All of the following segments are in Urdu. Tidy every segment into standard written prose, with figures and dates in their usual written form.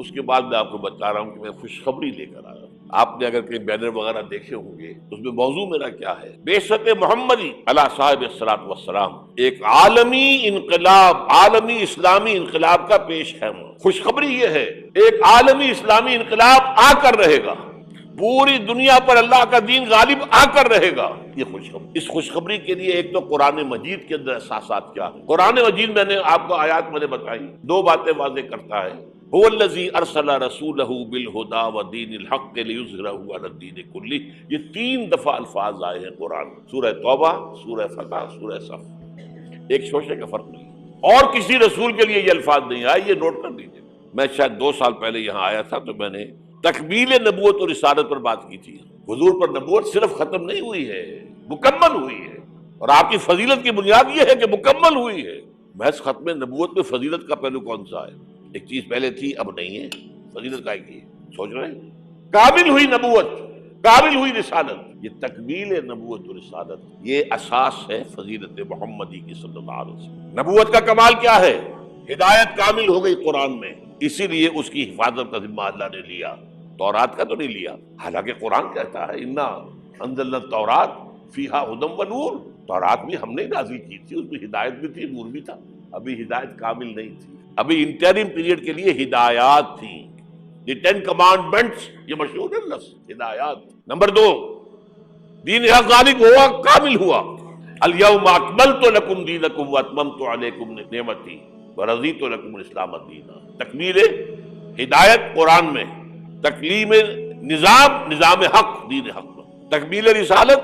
اس کے بعد میں آپ کو بتا رہا ہوں کہ میں خوشخبری لے کر آیا ہوں۔ آپ نے اگر کہیں بینر وغیرہ دیکھے ہوں گے، اس میں موضوع میرا کیا ہے؟ بعثت محمدی علی صاحب الصلاۃ والسلام، ایک عالمی انقلاب، عالمی اسلامی انقلاب کا پیش خیمہ۔ خوشخبری یہ ہے ایک عالمی اسلامی انقلاب آ کر رہے گا، پوری دنیا پر اللہ کا دین غالب آ کر رہے گا۔ یہ خوشخبری، اس خوشخبری کے لیے ایک تو قرآن مجید کے اندر احساسات کیا ہے۔ قرآن مجید میں نے آپ کو آیات میں نے بتائی، دو باتیں واضح کرتا ہے۔ هو الذی ارسل رسولہ بالہدی ودین الحق لیظہرہ علی الدین کلہ، یہ 3 دفعہ الفاظ آئے ہیں قرآن میں، سورہ توبہ، سورہ فتح، سورہ صف، ایک شوشے کا فرق نہیں۔ اور کسی رسول کے لیے یہ الفاظ نہیں آئے، یہ نوٹ کر لیجیے۔ میں شاید 2 سال پہلے یہاں آیا تھا تو میں نے تکمیل نبوت اور رسالت پر بات کی تھی۔ حضور پر نبوت صرف ختم نہیں ہوئی ہے، مکمل ہوئی ہے، اور آپ کی فضیلت کی بنیاد یہ ہے کہ مکمل ہوئی ہے۔ محض ختم نبوت میں فضیلت کا پہلو کون سا ہے؟ ایک چیز پہلے تھی اب نہیں ہے، فضیلت کا کی ہے، سوچ رہے ہیں؟ کامل ہوئی نبوت، کامل ہوئی رسالت، یہ تکمیل نبوت و رسالت، یہ اساس ہے فضیلت محمدی کی صلی اللہ علیہ وسلم۔ نبوت کا کمال کیا ہے؟ ہدایت کامل ہو گئی قرآن میں، اسی لیے اس کی حفاظت کا ذمہ اللہ نے لیا، تورات کا تو نہیں لیا۔ حالانکہ قرآن کہتا ہے انا انزلنا التوراۃ فیہا ھدی و نور، تورات بھی ہم نے نازل کی تھی، اس میں ہدایت بھی تھی، نور بھی تھا۔ ابھی ہدایت کامل نہیں تھی، ابھی انٹرم پیریڈ کے لیے ہدایات تھیں۔ یہ 10 کمانڈمنٹس، یہ مشہور ہے لفظ ہدایات۔ نمبر 2، دین حق غالب ہوا، کامل ہوا۔ الیوم اکملت لکم دینکم واتممت علیکم نعمتی ورضیت لکم الاسلام دینا۔ تکمیل ہدایت قرآن میں، تکمیل نظام حق دین حق میں، تکمیل رسالت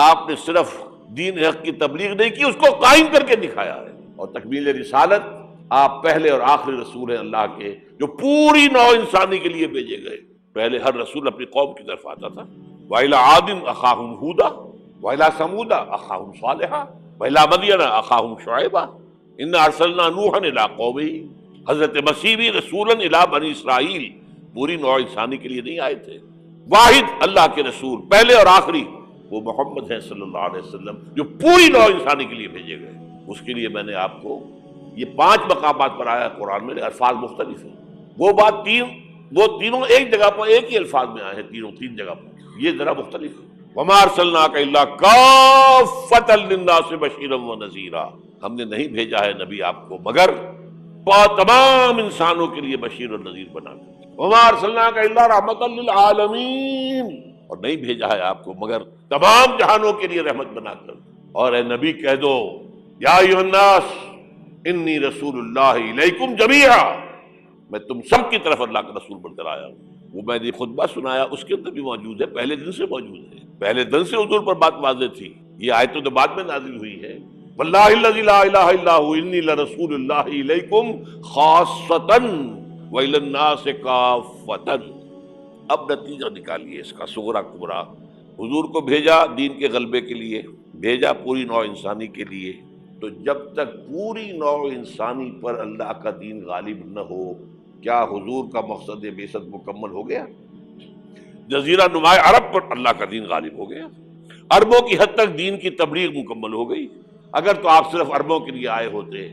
آپ نے صرف دین حق کی تبلیغ نہیں کی، اس کو قائم کر کے دکھایا ہے۔ اور تکمیل رسالت آپ پہلے اور آخری رسول ہیں اللہ کے، جو پوری نوع انسانی کے لیے بھیجے گئے۔ پہلے ہر رسول اپنی قوم کی طرف آتا تھا، وَإِلَىٰ عَادٍ أَخَاهُمْ هُودًا وَإِلَىٰ ثَمُودَ أَخَاهُمْ صَالِحًا وَإِلَىٰ مَدْيَنَ أَخَاهُمْ شُعَيْبًا إِنَّا أَرْسَلْنَا نُوحًا إِلَىٰ قَوْمِهِ۔ حضرت مسیح بھی رسولاً إِلَىٰ بنی اسرائیل، پوری نوع انسانی کے لیے نہیں آئے تھے۔ واحد اللہ کے رسول پہلے اور آخری وہ محمد ہیں صلی اللہ علیہ وسلم، جو پوری نوع انسانی کے لیے بھیجے گئے۔ اس کے لیے میں نے آپ کو یہ 5 مقامات پر آیا قرآن میں، الفاظ مختلف ہیں۔ وہ بات وہ تینوں ایک جگہ پر ایک ہی الفاظ میں آئے ہیں، تین جگہ پر، یہ ذرا مختلف ہے۔ وَمَا أَرْسَلْنَاكَ إِلَّا كَافَّةً لِلنَّاسِ بَشِيرًا وَنَذِيرًا، ہم نے نہیں بھیجا ہے نبی آپ کو مگر تمام انسانوں کے لیے بشیر اور نذیر بنا کر۔ وَمَا أَرْسَلْنَاكَ إِلَّا رَحْمَةً لِلْعَالَمِينَ، اور نہیں بھیجا ہے آپ کو مگر تمام جہانوں کے لیے رحمت بنا کر۔ اور اے نبی کہہ دو یا ایھا الناس انی رسول اللہ الیکم جمیعا، میں تم سب کی طرف اللہ کا رسول بن کر آیا ہوں۔ وہ میں نے خطبہ سنایا، اس کے اندر بھی موجود ہے، پہلے دن سے موجود ہے، پہلے دن سے حضور پر بات واضح تھی۔ یہ آیت تو بعد میں نازل ہوئی ہے، واللہ الذی لا الہ الا ھو انی لرسول اللہ الیکم خاصۃ والی الناس کافۃ۔ اب نتیجہ نکالیے اس کا صغریٰ کبریٰ۔ حضور کو بھیجا دین کے غلبے کے لیے، بھیجا پوری نوع انسانی کے لیے، تو جب تک پوری نوع انسانی پر اللہ کا دین غالب نہ ہو، کیا حضور کا مقصد بعثت مکمل ہو گیا؟ جزیرہ نماء عرب پر اللہ کا دین غالب ہو گیا، عربوں کی حد تک دین کی تبلیغ مکمل ہو گئی۔ اگر تو آپ صرف عربوں کے لیے آئے ہوتے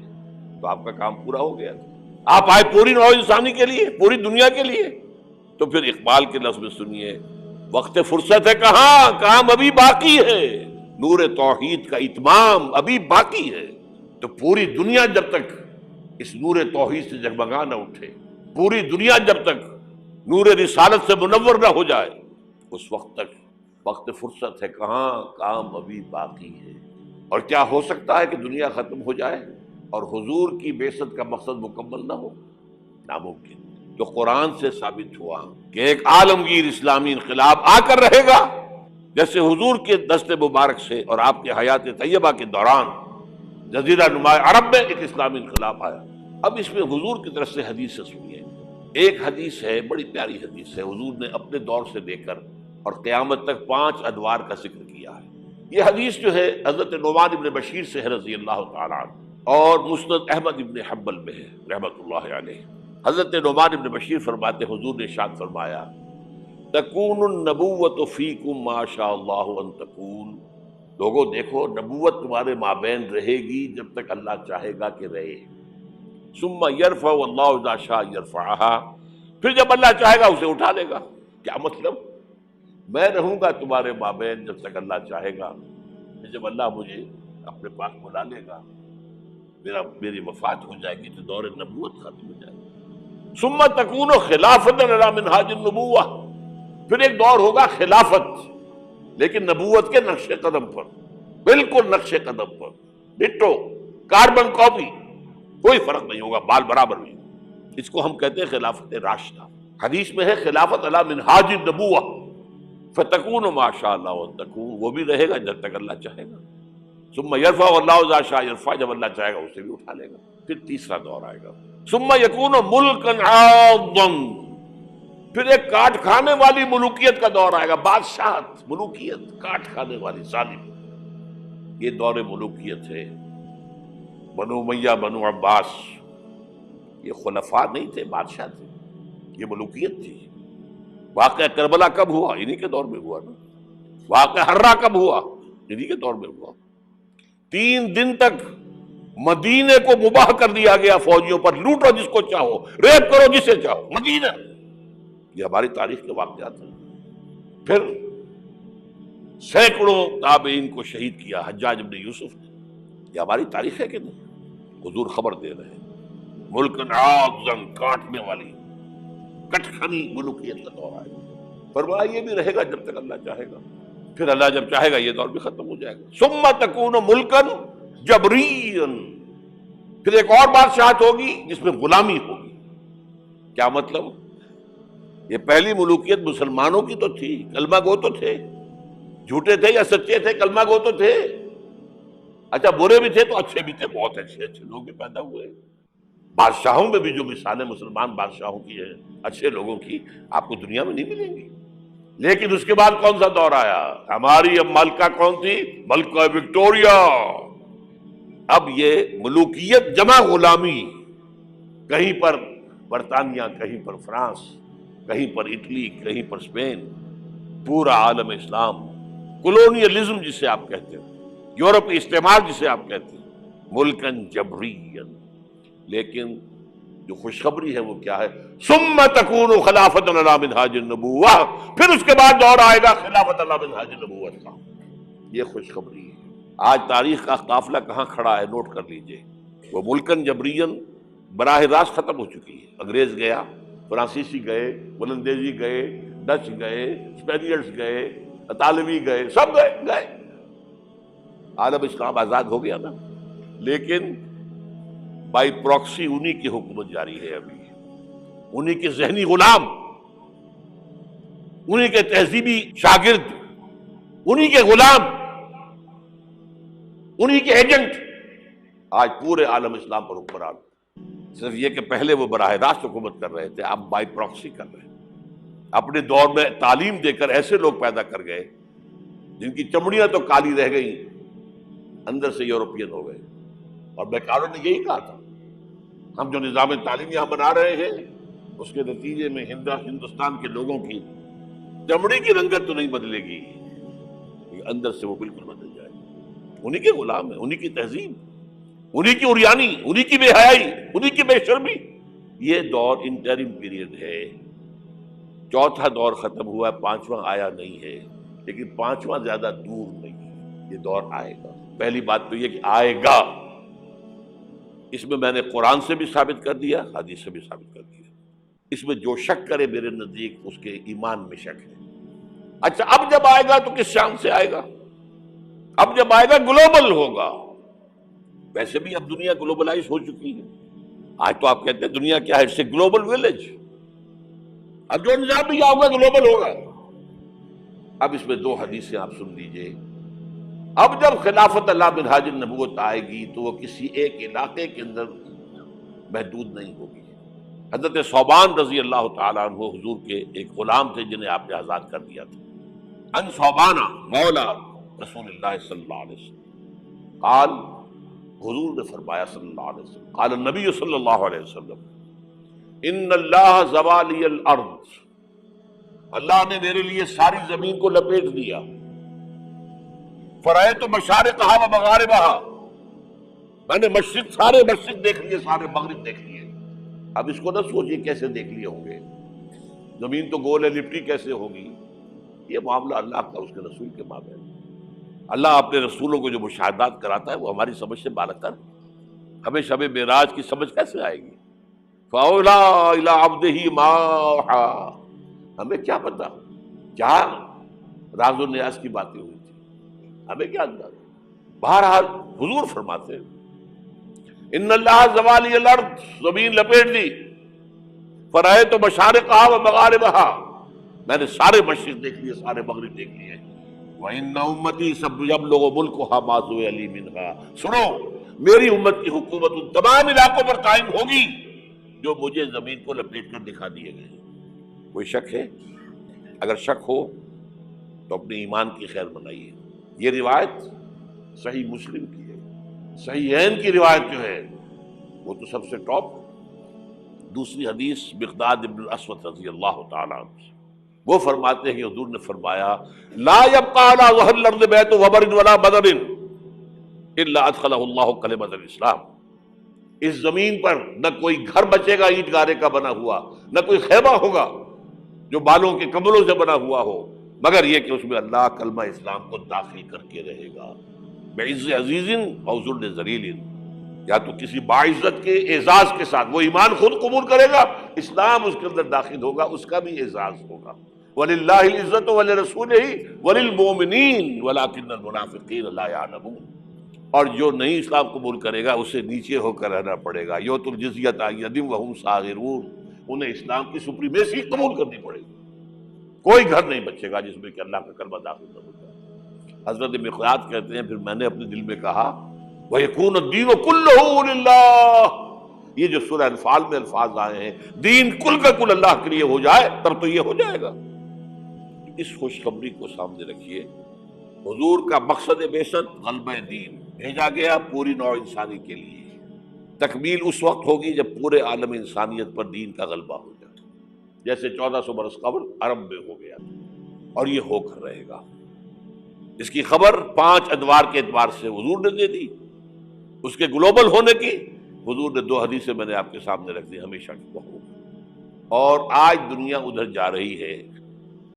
تو آپ کا کام پورا ہو گیا تھا۔ آپ آئے پوری نوع انسانی کے لیے، پوری دنیا کے لیے، تو پھر اقبال کے لفظ میں سنیے، وقت فرصت ہے کہاں، کام ابھی باقی ہے، نور توحید کا اتمام ابھی باقی ہے۔ تو پوری دنیا جب تک اس نور توحید سے جگمگا نہ اٹھے، پوری دنیا جب تک نور رسالت سے منور نہ ہو جائے، اس وقت تک وقت فرصت ہے کہاں، کام ابھی باقی ہے۔ اور کیا ہو سکتا ہے کہ دنیا ختم ہو جائے اور حضور کی بعثت کا مقصد مکمل نہ ہو؟ ناممکن۔ جو قرآن سے ثابت ہوا کہ ایک عالمگیر اسلامی انقلاب آ کر رہے گا، جیسے حضور کے دست مبارک سے اور آپ کے حیات طیبہ کے دوران جزیرہ نماء عرب میں ایک اسلامی انقلاب آیا۔ اب اس میں حضور کی طرف سے حدیث سے سنیے، ایک حدیث ہے، بڑی پیاری حدیث ہے، حضور نے اپنے دور سے لے کر اور قیامت تک 5 ادوار کا ذکر کیا ہے۔ یہ حدیث جو ہے حضرت نعمان ابن بشیر سے ہے رضی اللہ تعالیٰ عنہ، اور مسند احمد ابن حنبل میں ہے رحمۃ اللہ علیہ۔ حضرت نعمان ابن بشیر فرماتے حضور نے ارشاد فرمایا، تکون النبوۃ فیکم ما شاء اللہ ان تکون، لوگوں دیکھو نبوت تمہارے مابین رہے گی جب تک اللہ چاہے گا کہ رہے۔ ثم یرفع اللہ اذا شاء یرفعها، پھر جب اللہ چاہے گا اسے اٹھا لے گا. کیا مطلب؟ میں رہوں گا تمہارے مابین جب تک اللہ چاہے گا، پھر جب اللہ مجھے اپنے پاس بلا لے گا، میری وفات ہو جائے گی تو دور نبوت ختم ہو جائے گا. ثم تکون خلافۃ علی منہاج النبوہ، پھر ایک دور ہوگا خلافت، لیکن نبوت کے نقش قدم پر، بالکل نقش قدم پر، ڈٹو، کاربن کاپی، کوئی فرق نہیں ہوگا، بال برابر نہیں. اس کو ہم کہتے ہیں خلافت راشدہ. حدیث میں ہے خلافت علی منہاج النبوہ فتکون ما شاء اللہ ان تکون، وہ بھی رہے گا جب تک اللہ چاہے گا. ثم یرفع اللہ اذا شاء یرفع، جب اللہ چاہے گا اسے بھی اٹھا لے گا. پھر تیسرا دور آئے گا. ثم یکون ملکا عاضا، پھر ایک کاٹ کھانے والی ملوکیت کا دور آئے گا. بادشاہت، ملوکیت، کاٹ کھانے والی، ظالم. یہ دور ملوکیت ہے. بنو امیہ، بنو عباس، یہ خلفاء نہیں تھے، بادشاہ تھے. یہ ملوکیت تھی. واقعہ کربلا کب ہوا؟ انہی کے دور میں ہوا نا. واقعہ ہررا کب ہوا؟ انہی کے دور میں ہوا. 3 دن تک مدینے کو مباح کر دیا گیا فوجیوں پر، لوٹو جس کو چاہو، ریپ کرو جسے چاہو، مدینہ. یہ ہماری تاریخ کے واقعات ہیں. پھر سینکڑوں تابعین کو شہید کیا حجاج ابن یوسف نے. یہ ہماری تاریخ ہے کہ نہیں؟ حضور خبر دے رہے ہیں. ملکن عاضا، کاٹنے والی، کٹخنی ملوکیت کا دور آئے گا. فرمایا یہ بھی رہے گا جب تک اللہ چاہے گا. پھر اللہ جب چاہے گا یہ دور بھی ختم ہو جائے گا. ثم تکون ملکن جبریا، پھر ایک اور بادشاہت ہوگی جس میں غلامی ہوگی. کیا مطلب؟ یہ پہلی ملوکیت مسلمانوں کی تو تھی، کلمہ گو تو تھے، جھوٹے تھے یا سچے تھے، کلمہ گو تو تھے. اچھا برے بھی تھے تو اچھے بھی تھے، بہت اچھے لوگ بھی پیدا ہوئے. بادشاہوں میں بھی جو مثالیں مسلمان بادشاہوں کی ہیں، اچھے لوگوں کی، آپ کو دنیا میں نہیں ملیں گی. لیکن اس کے بعد کون سا دور آیا؟ ہماری اب ملکہ کون تھی؟ ملکہ وکٹوریہ. اب یہ ملوکیت جمع غلامی، کہیں پر برطانیہ، کہیں پر فرانس، کہیں پر اٹلی، کہیں پر اسپین، پورا عالم اسلام. کولونیلزم جسے آپ کہتے ہیں، یورپی استعمار جسے آپ کہتے ہیں، ملکن جبرین. لیکن جو خوشخبری ہے وہ کیا ہے؟ ثم تکون خلافۃ علی منہاج النبوہ، پھر اس کے بعد دور آئے گا خلافت علی منہاج النبوت کا. یہ خوشخبری ہے. آج تاریخ کا قافلہ کہاں کھڑا ہے نوٹ کر لیجئے. وہ ملکن جبرین براہ راست ختم ہو چکی ہے. انگریز گیا، فرانسیسی گئے، ولندیزی گئے، ڈچ گئے، اسپینیئرز گئے، اطالوی گئے، سب گئے. عالم اسلام آزاد ہو گیا نا. لیکن بائی پراکسی انہی کی حکومت جاری ہے ابھی. انہی کے ذہنی غلام، انہی کے تہذیبی شاگرد، انہی کے غلام، انہی کے ایجنٹ آج پورے عالم اسلام پر حکمران. صرف یہ کہ پہلے وہ براہ راست حکومت کر رہے تھے، اب بائی پراکسی کر رہے ہیں. اپنے دور میں تعلیم دے کر ایسے لوگ پیدا کر گئے جن کی چمڑیاں تو کالی رہ گئیں، اندر سے یورپین ہو گئے. اور بیکاروں نے یہی کہا تھا، ہم جو نظام تعلیم یہاں بنا رہے ہیں اس کے نتیجے میں ہندوستان کے لوگوں کی چمڑی کی رنگت تو نہیں بدلے گی، اندر سے وہ بالکل بدل جائے گی. انہی کے غلام ہیں، انہی کی تہذیب، انہی کی عریانی، انہی کی بے حیائی، انہی کی بے شرمی. یہ دور انٹرم پیریڈ ہے. چوتھا دور ختم ہوا ہے، 5واں آیا نہیں ہے. لیکن 5واں زیادہ دور نہیں ہے، یہ دور آئے گا. پہلی بات تو یہ کہ آئے گا، اس میں میں نے قرآن سے بھی ثابت کر دیا، حدیث سے بھی ثابت کر دیا. اس میں جو شک کرے میرے نزدیک اس کے ایمان میں شک ہے. اچھا اب جب آئے گا تو کس شان سے آئے گا؟ اب جب آئے گا گلوبل ہوگا. ویسے بھی اب دنیا گلوبلائز ہو چکی ہے. آج تو آپ کہتے ہیں دنیا کیا ہے؟ It's a global village. اب جو نظام بھی آؤگا گلوبل ہوگا. اب اس میں 2 حدیثیں آپ سن لیجئے. اب جب خلافت اللہ منہاج النبوت آئے گی تو وہ کسی ایک علاقے کے اندر محدود نہیں ہوگی. حضرت ثوبان رضی اللہ تعالیٰ عنہ حضور کے ایک غلام تھے جنہیں آپ نے آزاد کر دیا تھا. ان ثوبانہ مولا رسول اللہ صلی اللہ علیہ وسلم قال، حضور نے فرمایا صلی اللہ علیہ وسلم، قال النبی صلی اللہ علیہ وسلم، ان اللہ زوالی الارض، اللہ نے میرے لیے ساری زمین کو لپیٹ دیا. فرأیت مشارقہا و مغاربہا، میں نے سارے مشرق دیکھ لیے، سارے مغرب دیکھ لیے. اب اس کو نہ سوچیے کیسے دیکھ لیے ہوں گے. زمین تو گول ہے، لپٹی کیسے ہوگی؟ یہ معاملہ اللہ کا اس کے رسول کے مابین۔ اللہ اپنے رسولوں کو جو مشاہدات کراتا ہے وہ ہماری سمجھ سے بالاتر، ہمیں شب معراج کی سمجھ کیسے آئے گی؟ فَأَوْلَىٰ إِلَىٰ عَبْدِهِ مَا أَوْحَىٰ، ہمیں کیا پتا کیا راز و نیاز کی باتیں ہوئی تھی، ہمیں کیا اندازہ۔ بہرحال حضور فرماتے ہیں ان اللہ زوالی الارض، زمین لپیٹ دی، فرأیت مشارقها ومغاربها، میں نے سارے مشرق دیکھ لیے، سارے مغرب دیکھ لیے، وَإِنَّ أُمَّتِي سَيَبْلُغُ مُلْكُهَا مَا زُوِّيَ لِي مِنْهَا، سنو میری امت کی حکومت ان تمام علاقوں پر قائم ہوگی جو مجھے زمین کو لپیٹ کر دکھا دیے گئے۔ کوئی شک ہے؟ اگر شک ہو تو اپنے ایمان کی خیر بنائیے۔ یہ روایت صحیح مسلم کی ہے، صحیحین کی روایت جو ہے وہ تو سب سے ٹاپ۔ دوسری حدیث مقداد ابن الاسود رضی اللہ تعالیٰ عنہ، وہ فرماتے ہیں کہ حضور نے فرمایا لا يبقى على ظهر الارض بيت وبر ولا بدر الا ادخله الله کلمۃ الاسلام، اس زمین پر نہ کوئی گھر بچے گا اینٹ گارے کا بنا ہوا، نہ کوئی خیمہ ہوگا جو بالوں کے کمبلوں سے بنا ہوا ہو، مگر یہ کہ اس میں اللہ کلمہ اسلام کو داخل کر کے رہے گا۔ بعز عزیز او ذل ذلیل، یا تو کسی باعزت کے اعزاز کے ساتھ، وہ ایمان خود قبول کرے گا، اسلام اس کے اندر داخل ہوگا، اس کا بھی اعزاز ہوگا۔ وَلِلَّهِ الْعِزَّةُ وَلِرَسُولِهِ وَلِلْمُؤْمِنِينَ وَلَٰكِنَّ الْمُنَافِقِينَ لَا يَعْلَمُونَ، اور جو نہیں اسلام قبول کرے گا اسے نیچے ہو کر رہنا پڑے گا۔ یؤتُوا الْجِزْیَۃَ عَن یَدٍ وَهُمْ صَاغِرُونَ، انہیں اسلام کی سپریمیسی قبول کرنی پڑے گی۔ کوئی گھر نہیں بچے گا جس میں کہ اللہ کا کلمہ داخل نہ ہو جائے۔ حضرت مقداد کہتے ہیں پھر میں نے اپنے دل میں کہا وَيَكُونُ الدِّينُ كُلُّهُ لِلَّهِ، یہ جو سورہ انفال میں الفاظ آئے ہیں دین کل کا کل اللہ کے لیے ہو جائے تب تو یہ ہو جائے گا۔ اس خوشخبری کو سامنے رکھیے، حضور کا مقصد بعثت غلبہ دین، بھیجا گیا پوری نوع انسانی کے لیے۔ تکمیل اس وقت ہوگی جب پورے عالم انسانیت پر دین کا غلبہ ہو جائے، جیسے 1400 برس قبل عرب میں ہو گیا، اور یہ ہو کر رہے گا۔ اس کی خبر 5 ادوار کے اعتبار سے حضور نے دے دی، اس کے گلوبل ہونے کی حضور نے 2 حدیثیں میں نے آپ کے سامنے رکھ دی، ہمیشہ کی وہ ہوگا۔ اور آج دنیا ادھر جا رہی ہے،